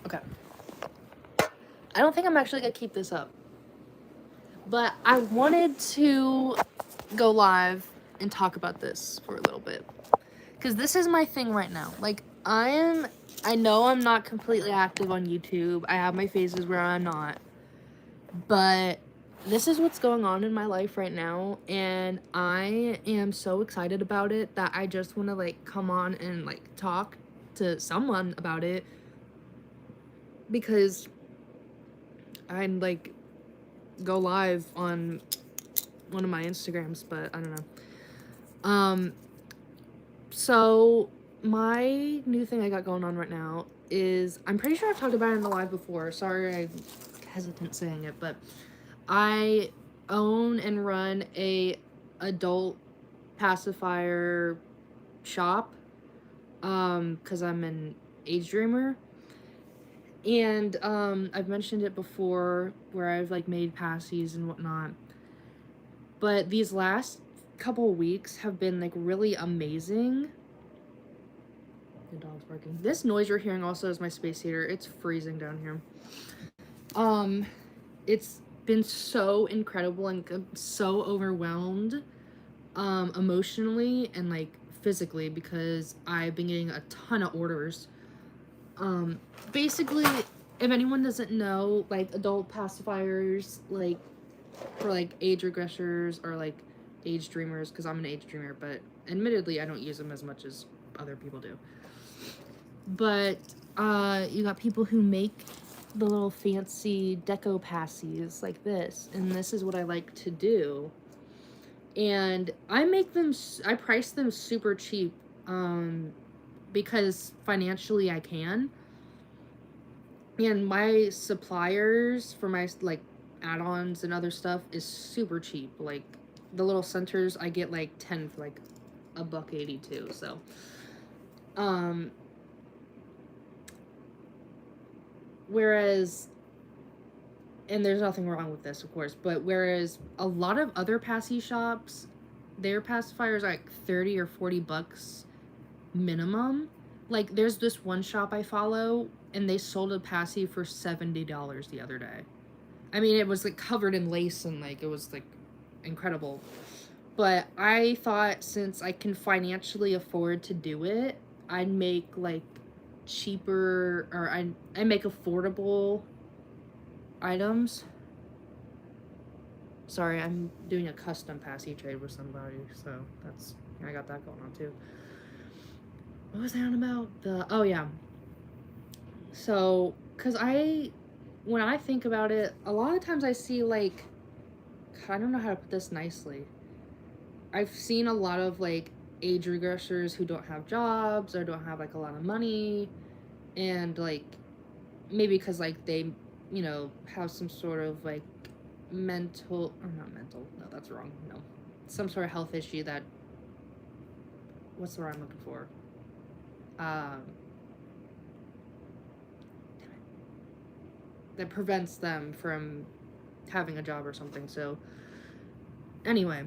Okay. I don't think I'm actually gonna keep this up. But I wanted to go live and talk about this for a little bit. Because this is my thing right now. Like, I know I'm not completely active on YouTube. I have my phases where I'm not. But this is what's going on in my life right now. And I am so excited about it that I just want to, like, come on and, like, talk to someone about it. Because I'm, like, go live on one of my Instagrams, but I don't know. So my new thing I got going on right now is, I'm pretty sure I've talked about it in the live before. Sorry, I'm hesitant saying it, but I own and run a adult pacifier shop, because I'm an age dreamer. And I've mentioned it before where I've like made passies and whatnot. But these last couple weeks have been like really amazing. The dog's barking. This noise you're hearing also is my space heater. It's freezing down here. It's been so incredible and I'm so overwhelmed, emotionally and like physically, because I've been getting a ton of orders. Basically, if anyone doesn't know, like adult pacifiers, like for like age regressors or like age dreamers, because I'm an age dreamer, but admittedly I don't use them as much as other people do. But you got people who make the little fancy deco passies like this, and this is what I like to do. And I price them super cheap, because financially I can. And my suppliers for my like add-ons and other stuff is super cheap. Like the little centers I get like 10 for like $1.82. So whereas, and there's nothing wrong with this, of course, but whereas a lot of other passy shops, their pacifiers are like 30 or 40 bucks minimum. Like there's this one shop I follow and they sold a passy for $70 the other day. I mean, it was like covered in lace and like it was like incredible. But I thought since I can financially afford to do it, I'd make like cheaper, or I make affordable items. Sorry, I'm doing a custom passy trade with somebody, so I got that going on too. What was I on about? Oh yeah. So, cause when I think about it, a lot of times I see like, I don't know how to put this nicely. I've seen a lot of like age regressors who don't have jobs or don't have like a lot of money, and like maybe because like they, you know, have some sort of like mental, or not mental, no, that's wrong, no, some sort of health issue that, what's the word I'm looking for, that prevents them from having a job or something. So anyway,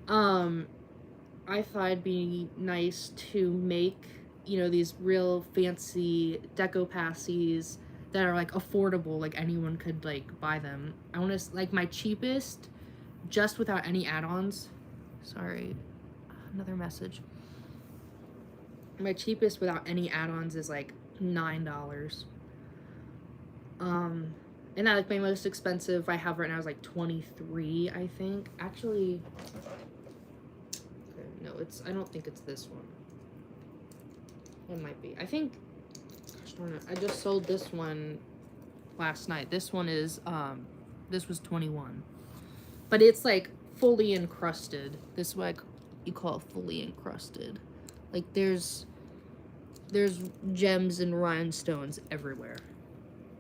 I thought it'd be nice to make, you know, these real fancy deco passies that are like affordable, like anyone could like buy them. I want to like my cheapest, just without any add-ons. Sorry, another message. My cheapest without any add-ons is like $9. And that like my most expensive I have right now is like $23, I think. Actually, okay, no, I don't think it's this one. It might be. I think, gosh darn it, I just sold this one last night. This one is, this was 21. But it's like fully encrusted. This is what you call fully encrusted. Like there's gems and rhinestones everywhere.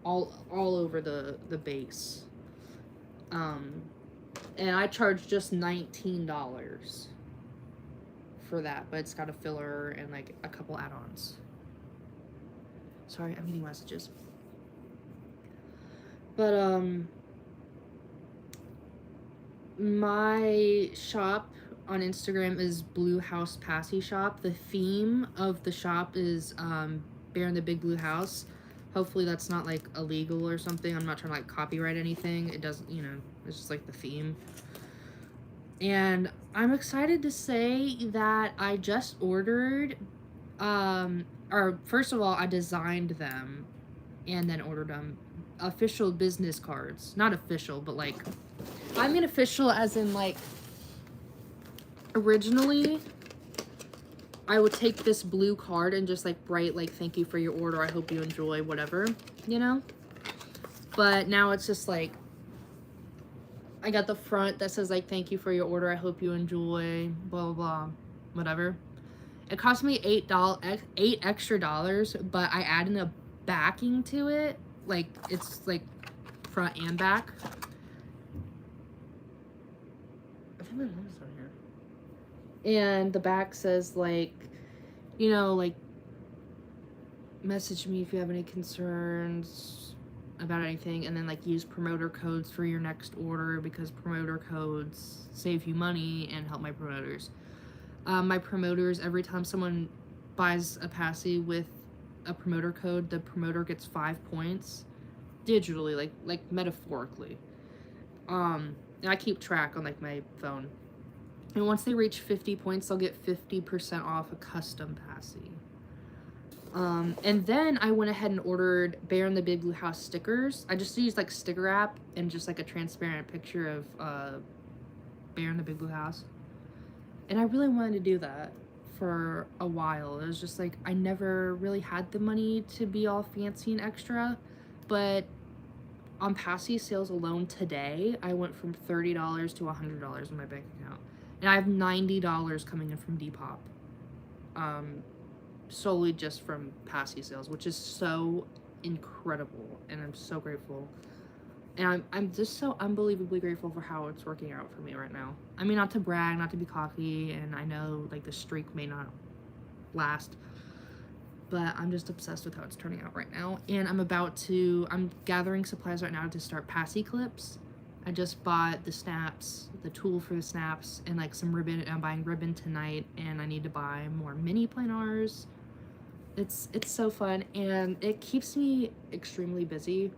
All over the base. And I charge just $19 for that, but it's got a filler and like a couple add-ons. Sorry, I'm getting messages. But my shop on Instagram is Blue House Passy Shop. The theme of the shop is Bear in the Big Blue House. Hopefully that's not, like, illegal or something. I'm not trying to, like, copyright anything. It doesn't, you know, it's just, like, the theme. And I'm excited to say that I just ordered, or first of all, I designed them and then ordered them. Official business cards. Not official, but, like, I mean official as in, like, originally, I would take this blue card and just, like, write, like, thank you for your order, I hope you enjoy, whatever, you know? But now it's just, like, I got the front that says, like, thank you for your order, I hope you enjoy, blah, blah, blah, whatever. It cost me $8 extra, but I added a backing to it. Like, it's, like, front and back. I think my mom's on here. And the back says, like, you know, like, message me if you have any concerns about anything, and then, like, use promoter codes for your next order because promoter codes save you money and help my promoters. My promoters, every time someone buys a passy with a promoter code, the promoter gets 5 points digitally, like metaphorically. And I keep track on, like, my phone. And once they reach 50 points, they'll get 50% off a custom passy. And then I went ahead and ordered Bear in the Big Blue House stickers. I just used, like, sticker app and just, like, a transparent picture of Bear in the Big Blue House. And I really wanted to do that for a while. It was just, like, I never really had the money to be all fancy and extra. But on passy sales alone today, I went from $30 to $100 in my bank account. And I have $90 coming in from Depop. Solely just from passy sales, which is so incredible, and I'm so grateful. And I'm just so unbelievably grateful for how it's working out for me right now. I mean, not to brag, not to be cocky, and I know, like, the streak may not last, but I'm just obsessed with how it's turning out right now. And I'm gathering supplies right now to start passy clips. I just bought the snaps, the tool for the snaps, and, like, some ribbon. I'm buying ribbon tonight, and I need to buy more mini planars. It's so fun, and it keeps me extremely busy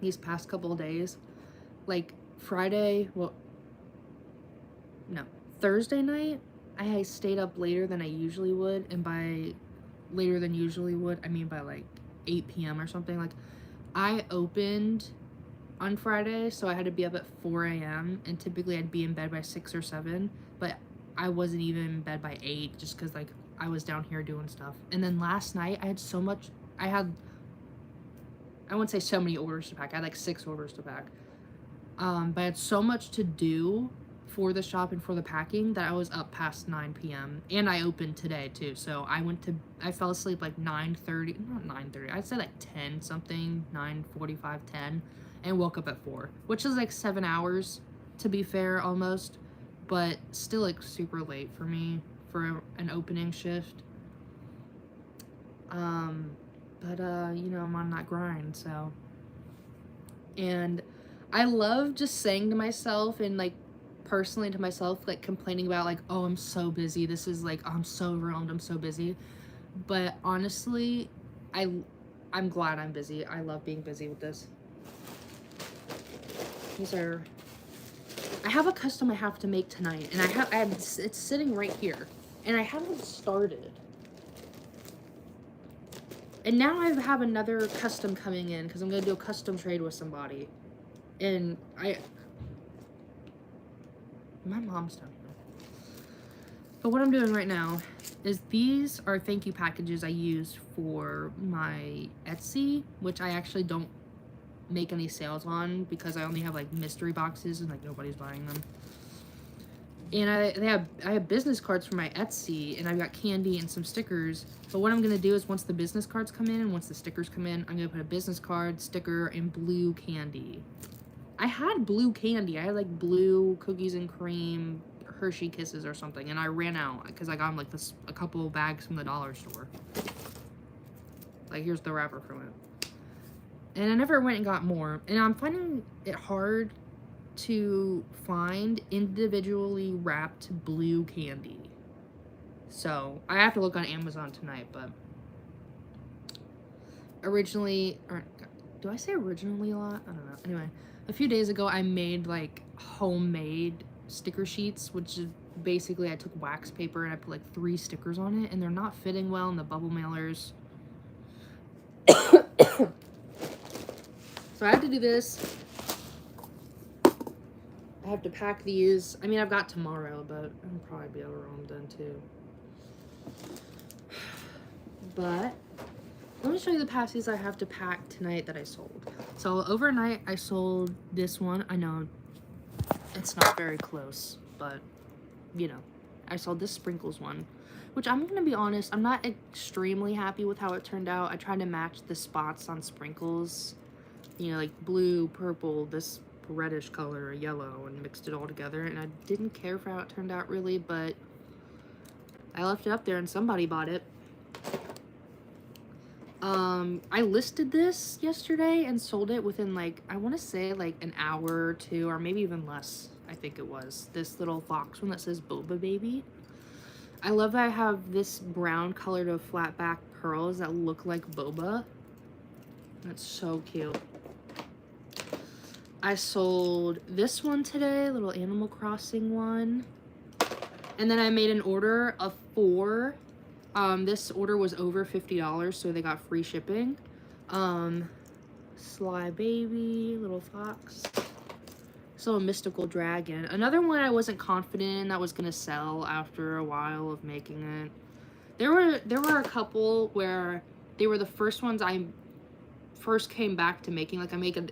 these past couple of days. Like, Thursday night, I stayed up later than I usually would, and by later than usually would, I mean by, like, 8 p.m. or something. Like, I opened on Friday, so I had to be up at 4 a.m., and typically I'd be in bed by 6 or 7, but I wasn't even in bed by 8, just because, like, I was down here doing stuff. And then last night, I wouldn't say so many orders to pack, I had, like, 6 orders to pack, but I had so much to do for the shop and for the packing that I was up past 9 p.m. And I opened today too, so I fell asleep like 9:30, not 9:30, I'd say like 10 something, 9:45, 10, and woke up at 4, which is like 7 hours to be fair, almost, but still, like, super late for me for an opening shift. But you know, I'm on that grind, so. And I love just saying to myself, and, like, personally to myself, like, complaining about, like, oh, I'm so busy, this is, like, oh, I'm so overwhelmed, I'm so busy. But honestly, I'm glad I'm busy. I love being busy with this. I have a custom I have to make tonight, and it's sitting right here, and I haven't started. And now I have another custom coming in, because I'm going to do a custom trade with somebody. And my mom's down here. But what I'm doing right now is these are thank you packages I use for my Etsy, which I actually don't make any sales on, because I only have, like, mystery boxes, and, like, nobody's buying them. And I have business cards for my Etsy, and I've got candy and some stickers. But what I'm going to do is, once the business cards come in and once the stickers come in, I'm going to put a business card, sticker, and blue candy. I had blue candy. I had, like, blue cookies and cream Hershey Kisses or something, and I ran out because I got them, like, a couple bags from the dollar store. Like, here's the wrapper from it. And I never went and got more. And I'm finding it hard to find individually wrapped blue candy. So I have to look on Amazon tonight, but originally, or do I say originally a lot? I don't know. Anyway, a few days ago I made like homemade sticker sheets, which is basically I took wax paper and I put like 3 stickers on it, and they're not fitting well in the bubble mailers. So I have to do this. I have to pack these. I mean, I've got tomorrow, but I'll probably be able to roll them done too. But let me show you the pasties I have to pack tonight that I sold. So overnight I sold this one. I know it's not very close, but you know, I sold this sprinkles one, which I'm gonna be honest, I'm not extremely happy with how it turned out. I tried to match the spots on sprinkles, you know, like blue, purple, this reddish color, yellow, and mixed it all together, and I didn't care for how it turned out really, but I left it up there and somebody bought it. I listed this yesterday and sold it within like, I want to say like an hour or 2, or maybe even less, I think it was. This little fox one that says Boba Baby. I love that I have this brown colored of flat back pearls that look like boba. That's so cute. I sold this one today, little Animal Crossing one. And then I made an order of 4. This order was over $50, so they got free shipping. Sly Baby, little fox. So a mystical dragon. Another one I wasn't confident in that was gonna sell after a while of making it. There were a couple where they were the first ones I first came back to making. Like I made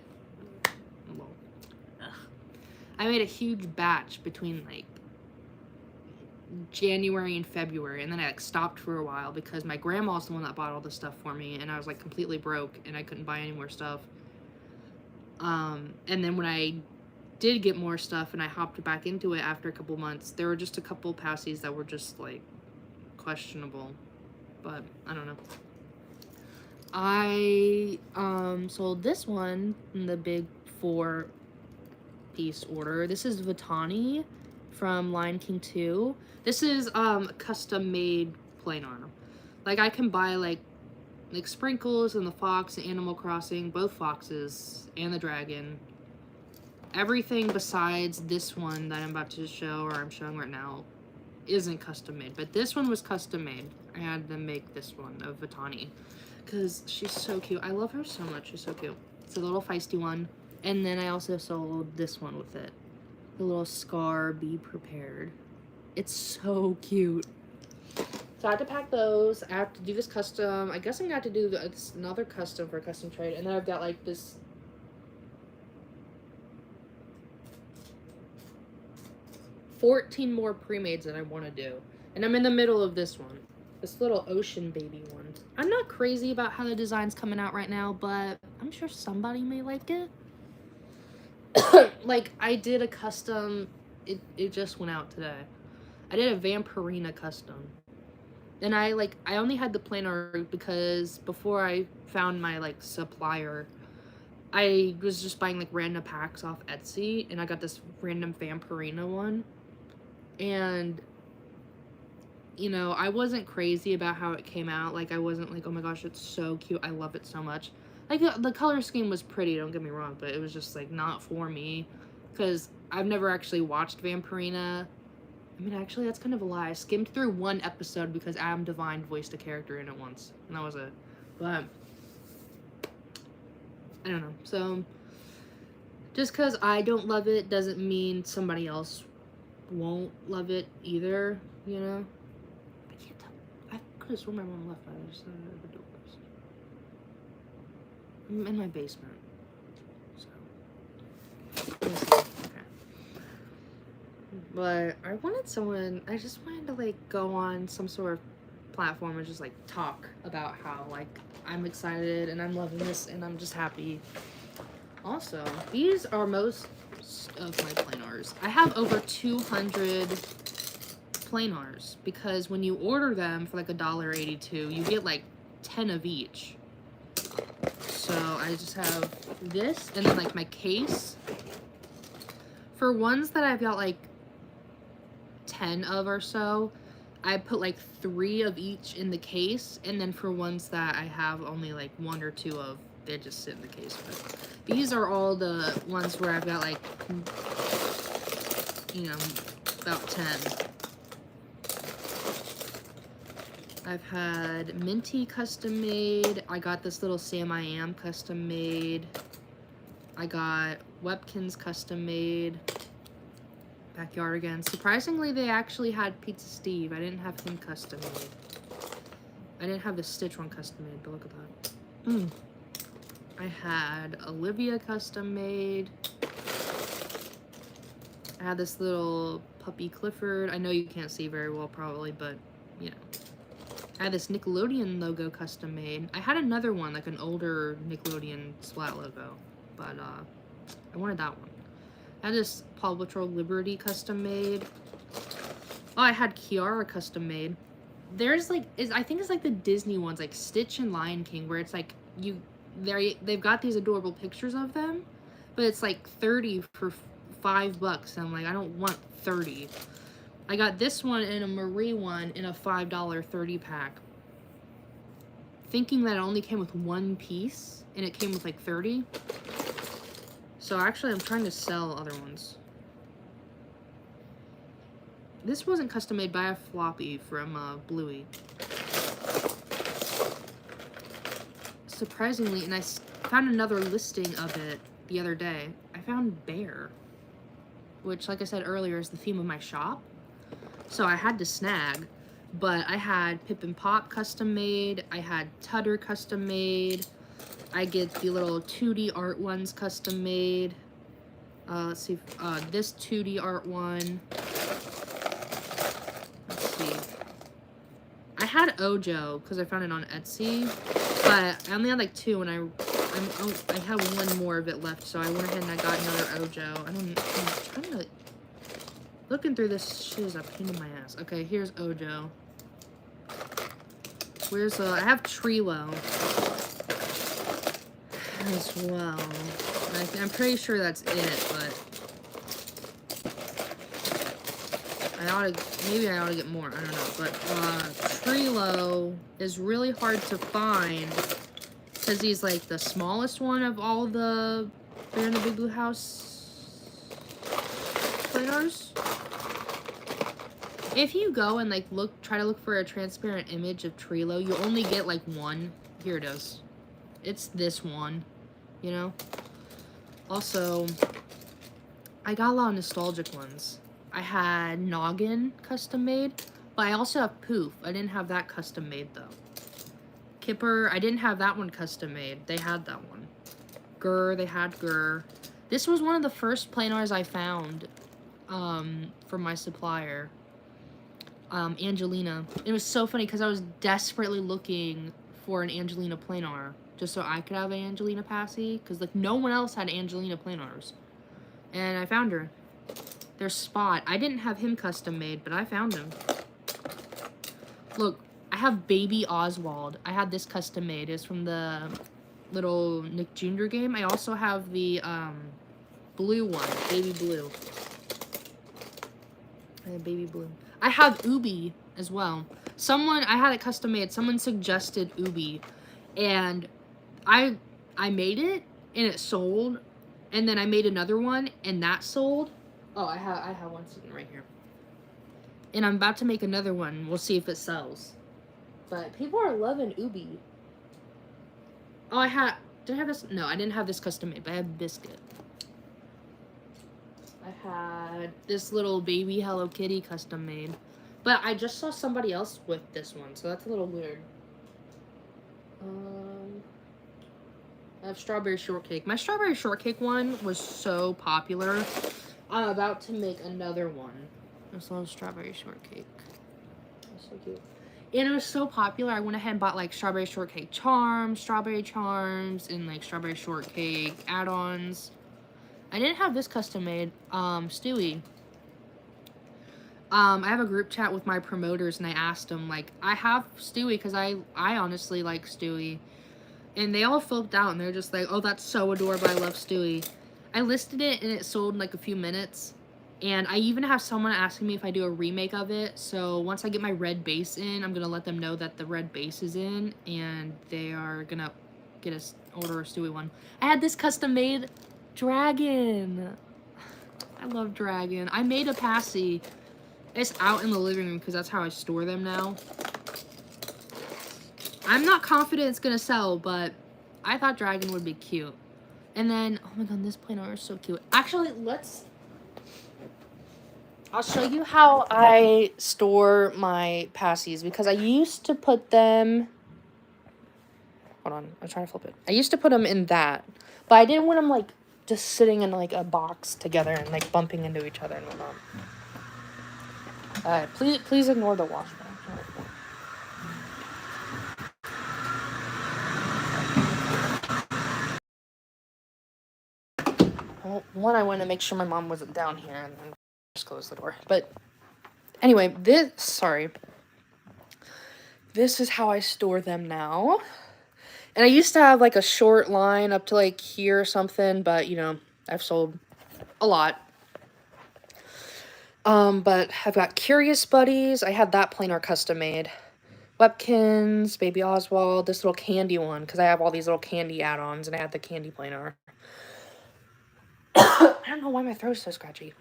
a huge batch between like January and February, and then I like stopped for a while because my grandma's the one that bought all the stuff for me, and I was like completely broke and I couldn't buy any more stuff. And then when I did get more stuff and I hopped back into it after a couple months, there were just a couple pasties that were just like questionable, but I don't know. I sold this one in the big 4-piece order. This is Vitani from Lion King 2. This is custom made plain art. Like I can buy like Sprinkles and the fox and Animal Crossing, both foxes and the dragon. Everything besides this one that I'm about to show, or I'm showing right now, isn't custom made, but this one was custom made. I had to make this one of Vitani because she's so cute. I love her so much. She's so cute. It's a little feisty one. And then I also sold this one with it. The little Scar, Be Prepared. It's so cute. So I have to pack those. I have to do this custom. I guess I'm gonna have to do another custom for custom trade. And then I've got like this 14 more pre-mades that I want to do. And I'm in the middle of this one. This little ocean baby one. I'm not crazy about how the design's coming out right now, but I'm sure somebody may like it. Like, I did a custom, it just went out today. I did a Vampirina custom. And I only had the plain art because before I found my, like, supplier, I was just buying, like, random packs off Etsy, and I got this random Vampirina one. And, you know, I wasn't crazy about how it came out. Like, I wasn't like, oh my gosh, it's so cute, I love it so much. Like, the color scheme was pretty, don't get me wrong, but it was just, like, not for me. Because I've never actually watched Vampirina. I mean, actually, that's kind of a lie. I skimmed through one episode because Adam Devine voiced a character in it once. And that was it. But, I don't know. So, just because I don't love it doesn't mean somebody else won't love it either, you know? I can't tell. I could have sworn my mom left, but I just thought I would do it. I'm in my basement, so let me see. Okay. But I wanted someone, I just wanted to like go on some sort of platform and just like talk about how like I'm excited and I'm loving this and I'm just happy. Also, these are most of my plain arts. I have over 200 plain arts because when you order them for like $1.82, you get like 10 of each. So I just have this and then like my case. For ones that I've got like 10 of or so, I put like 3 of each in the case, and then for ones that I have only like 1 or 2 of, they just sit in the case. But these are all the ones where I've got like, you know, about 10. I've had Minty custom made. I got this little Sam I Am custom made. I got Webkins custom made. Backyard again. Surprisingly, they actually had Pizza Steve. I didn't have him custom made. I didn't have the Stitch one custom made, but look at that. I had Olivia custom made. I had this little puppy Clifford. I know you can't see very well probably, but you know. I had this Nickelodeon logo custom made. I had another one, like an older Nickelodeon Splat logo, but I wanted that one. I had this Paw Patrol Liberty custom made. Oh, I had Kiara custom made. There's like, I think it's like the Disney ones, like Stitch and Lion King, where it's like they've got these adorable pictures of them, but it's like 30 for $5, and I'm like, I don't want 30. I got this one and a Marie one in a $5 30 pack, thinking that it only came with 1 piece, and it came with like 30. So actually, I'm trying to sell other ones. This wasn't custom made by a floppy from Bluey. Surprisingly, and I found another listing of it the other day. I found Bear, which, like I said earlier, is the theme of my shop. So I had to snag, but I had Pip and Pop custom made. I had Tutter custom made. I get the little 2D art ones custom made. Let's see, this 2D art one. Let's see. I had Ojo because I found it on Etsy, but I only had like 2, and I have 1 more of it left, so I went ahead and I got another Ojo. I'm trying to. Looking through this shit is a pain in my ass. Okay, here's Ojo. Where's I have Trilo as well. I'm pretty sure that's it, but maybe I ought to get more. I don't know, but Trilo is really hard to find because he's like the smallest one of all the Bear in the Big Blue House planners. If you go and like try to look for a transparent image of Trilo, you only get like 1. Here it is. It's this one, you know? Also, I got a lot of nostalgic ones. I had Noggin custom made, but I also have Poof. I didn't have that custom made though. Kipper, I didn't have that one custom made. They had that one. Gurr, they had Gurr. This was one of the first planars I found from my supplier. Angelina. It was so funny because I was desperately looking for an Angelina planar just so I could have an Angelina passy because like no one else had Angelina planars, and I found her. There's Spot. I didn't have him custom made, but I found him. Look, I have Baby Oswald. I had this custom made. It's from the little Nick Jr. game. I also have the blue one, Baby Blue. I have Baby Blue. I have Ubi as well. I had it custom made. Someone suggested Ubi, and I made it, and it sold, and then I made another one, and that sold. Oh, I have one sitting right here, and I'm about to make another one. We'll see if it sells. But people are loving Ubi. Oh, did I have this? No, I didn't have this custom made, but I have Biscuit. I had this little baby Hello Kitty custom made. But I just saw somebody else with this one, so that's a little weird. I have Strawberry Shortcake. My Strawberry Shortcake one was so popular. I'm about to make another one. This little Strawberry Shortcake. That's so cute. And it was so popular, I went ahead and bought like Strawberry Shortcake Charms, Strawberry Charms, and like Strawberry Shortcake add-ons. I didn't have this custom made. Stewie. I have a group chat with my promoters, and I asked them, like, I have Stewie because I honestly like Stewie. And they all flipped out, and they're just like, oh, that's so adorable, I love Stewie. I listed it, and it sold in like a few minutes. And I even have someone asking me if I do a remake of it. So once I get my red base in, I'm going to let them know that the red base is in. And they are going to order a Stewie one. I had this custom made dragon. I love dragon. I made a passy. It's out in the living room because that's how I store them now. I'm not confident it's going to sell, but I thought dragon would be cute. And then, oh my god, this planar is so cute. Actually, I'll show you how I store my passies because I used to put them, hold on, I'm trying to flip it. I used to put them in that, but I didn't want them like just sitting in like a box together and like bumping into each other and whatnot. Please ignore the washback. Well, one, I wanted to make sure my mom wasn't down here and then just close the door. But anyway, this is how I store them now. And I used to have like a short line up to like here or something, but you know, I've sold a lot. But I've got Curious Buddies. I had that planar custom made. Webkins, Baby Oswald, this little candy one, because I have all these little candy add-ons, and I had the candy planar. I don't know why my throat's so scratchy.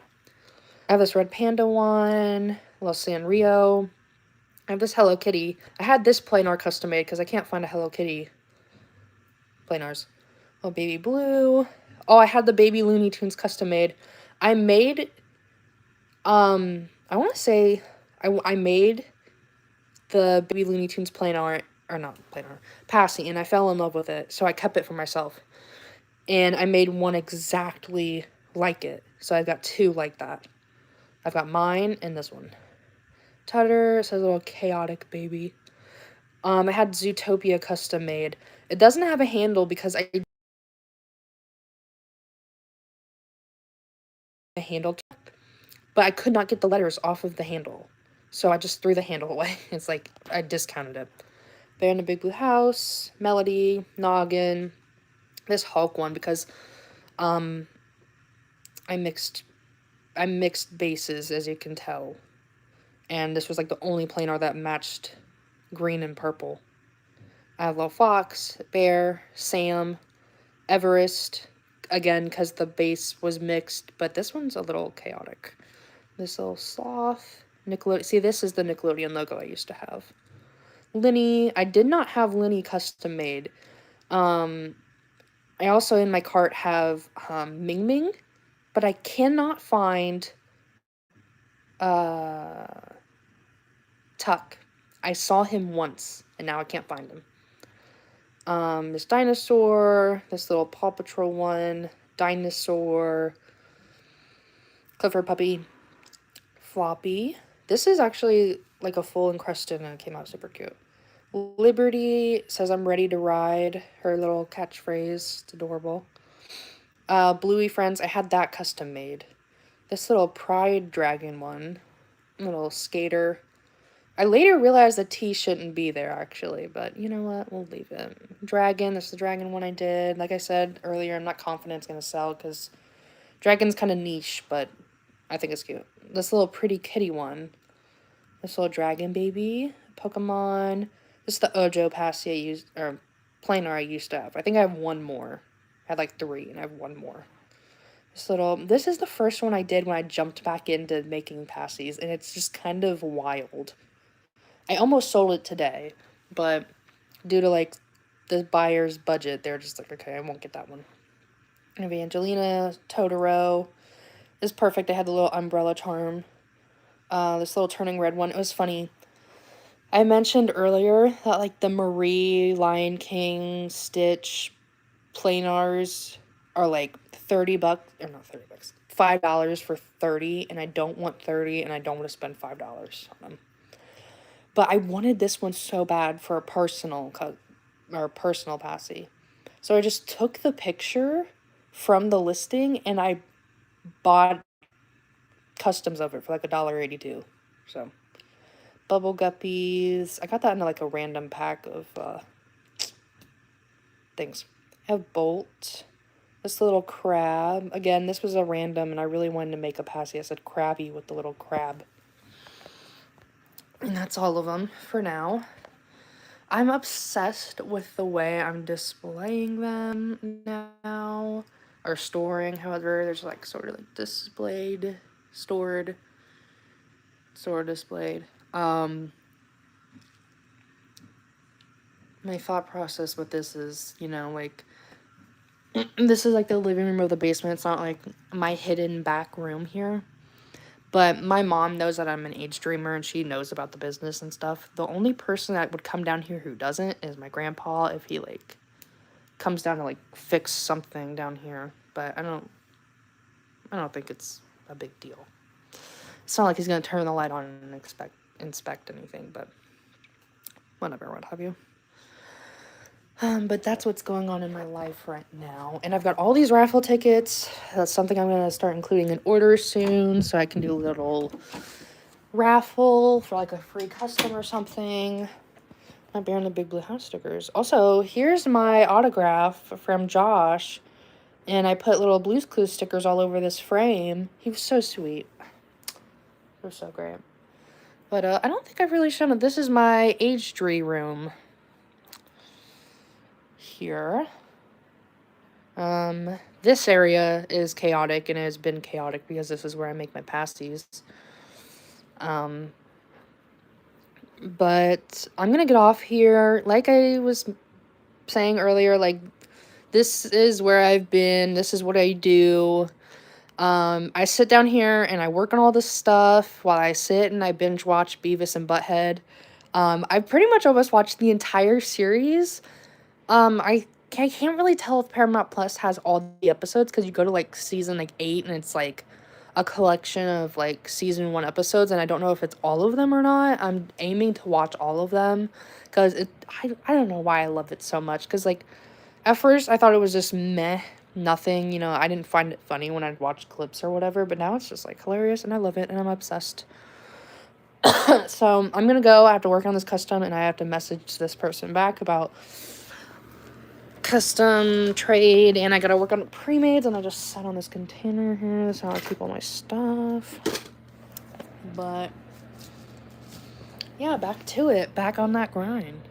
I have this Red Panda one, little Sanrio. I have this Hello Kitty. I had this planar custom made, because I can't find a Hello Kitty planars. Oh, Baby Blue. Oh, I had the Baby Looney Tunes custom made. I made, I want to say, I made the Baby Looney Tunes planar, or not planar, passy, and I fell in love with it, so I kept it for myself. And I made one exactly like it, so I've got two like that. I've got mine and this one. Tutter, it says a little chaotic baby. I had Zootopia custom made. It doesn't have a handle because I handle, but I could not get the letters off of the handle. So I just threw the handle away. It's like, I discounted it. Bear in the Big Blue House, Melody, Noggin, this Hulk one because, I mixed bases, as you can tell. And this was like the only planar that matched green and purple. I have Little Fox, Bear, Sam, Everest, again, because the base was mixed, but this one's a little chaotic. This little Sloth, Nickelodeon. See, this is the Nickelodeon logo I used to have. Linny. I did not have Linny custom made. I also in my cart have Ming Ming, but I cannot find Tuck. I saw him once, and now I can't find him. This Dinosaur, this little Paw Patrol one, Dinosaur, Clifford Puppy, Floppy. This is actually like a full encrusted and it came out super cute. Liberty says I'm ready to ride. Her little catchphrase. It's adorable. Bluey Friends. I had that custom made. This little Pride Dragon one. Little skater. I later realized the T shouldn't be there, actually. But you know what? We'll leave it. Dragon. This is the dragon one I did. Like I said earlier, I'm not confident it's going to sell because dragon's kind of niche, but I think it's cute. This little Pretty Kitty one. This little dragon baby. Pokemon. This is the Ojo Passy I used, or planar I used to have. I think I have one more. I had like 3, and I have one more. This is the first one I did when I jumped back into making passies, and it's just kind of wild. I almost sold it today, but due to like the buyer's budget, they're just like, okay, I won't get that one. Evangelina, Totoro. It's perfect. I had the little umbrella charm. This little turning red one. It was funny. I mentioned earlier that like the Marie, Lion King, Stitch, planars are like $30, or not $30, $5 for 30, and I don't want 30, and I don't want to spend $5 on them. But I wanted this one so bad for a personal passy. So I just took the picture from the listing, and I bought customs of it for like $1.82. So, Bubble Guppies. I got that in like a random pack of things. I have Bolt, This little crab. Again, this was a random, and I really wanted to make a passy. I said crabby with the little crab. And that's all of them for now. I'm obsessed with the way I'm displaying them now. Or storing, however. There's like sort of like displayed, stored, displayed. My thought process with this is, you know, like, this is like the living room of the basement. It's not like my hidden back room here. But my mom knows that I'm an age dreamer and she knows about the business and stuff. The only person that would come down here who doesn't is my grandpa if he like comes down to like fix something down here. But I don't think it's a big deal. It's not like he's gonna turn the light on and inspect anything, but whatever, what have you. But that's what's going on in my life right now. And I've got all these raffle tickets. That's something I'm going to start including in orders soon. So I can do a little raffle for like a free custom or something. My Bear in the Big Blue House stickers. Also, here's my autograph from Josh. And I put little Blue's Clues stickers all over this frame. He was so sweet. They were so great. But I don't think I've really shown it. This is my age-dree room. Here. This area is chaotic, and it has been chaotic because this is where I make my pasties. But I'm gonna get off here. Like I was saying earlier, like, this is where I've been. This is what I do. I sit down here and I work on all this stuff while I sit and I binge watch Beavis and Butthead. I've pretty much almost watched the entire series. I can't really tell if Paramount Plus has all the episodes because you go to like season like 8 and it's like a collection of like season 1 episodes, and I don't know if it's all of them or not. I'm aiming to watch all of them because I don't know why I love it so much, because like at first I thought it was just meh, nothing, you know, I didn't find it funny when I'd watch clips or whatever, but now it's just like hilarious and I love it and I'm obsessed. So I'm gonna go. I have to work on this custom and I have to message this person back about custom trade, and I gotta work on the pre-mades, and I just sat on this container here. That's how I keep all my stuff. But yeah, back to it, back on that grind.